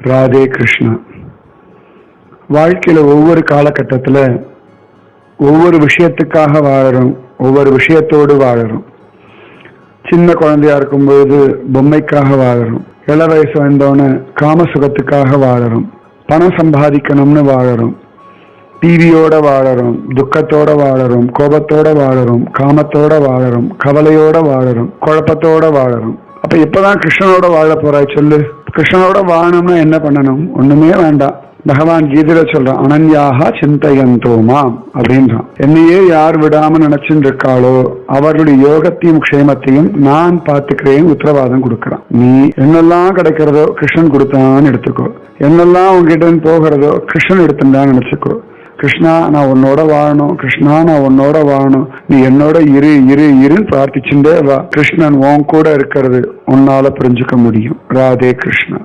ராதே கிருஷ்ணா. வாழ்க்கையில ஒவ்வொரு காலகட்டத்தில் ஒவ்வொரு விஷயத்துக்காக வாழறோம், ஒவ்வொரு விஷயத்தோடு வாழறோம். சின்ன குழந்தையா இருக்கும்போது பொம்மைக்காக வாழறோம், இள வயசு வந்தோன்னு காம சுகத்துக்காக வாழறோம், பணம் சம்பாதிக்கணும்னு வாழறோம், டிவியோட வாழறோம், துக்கத்தோட வாழறோம், கோபத்தோட வாழறோம், காமத்தோட வாழறோம், கவலையோட வாழறோம், குழப்பத்தோட வாழறோம். அப்ப எப்பதான் கிருஷ்ணனோட வாழ போறாய் சொல்லு? கிருஷ்ணனோட வாழணும்னா என்ன பண்ணணும்? ஒண்ணுமே வேண்டாம். பகவான் கீதையில சொல்றான், அனன்யாக சிந்தையந்தோமா அப்படின்றான். என்னையே யார் விடாம நினைச்சுட்டு இருக்காளோ அவர்களுடைய யோகத்தையும் க்ஷேமத்தையும் நான் பார்த்துக்கிறேன் உத்தரவாதம் கொடுக்கறான். நீ என்னெல்லாம் கிடைக்கிறதோ கிருஷ்ணன் கொடுத்தான்னு எடுத்துக்கோ, என்னெல்லாம் உங்ககிட்ட போகிறதோ கிருஷ்ணன் எடுத்துட்டான்னு நினைச்சுக்கோ. கிருஷ்ணா நான் உன்னோட வாழணும், கிருஷ்ணா நான் உன்னோட வாழணும், நீ என்னோட இரு இரு இருன்னு பிரார்த்திச்சுட்டே வா. கிருஷ்ணன் உன் கூட இருக்கிறது உன்னால புரிஞ்சுக்க முடியும். ராதே கிருஷ்ணா.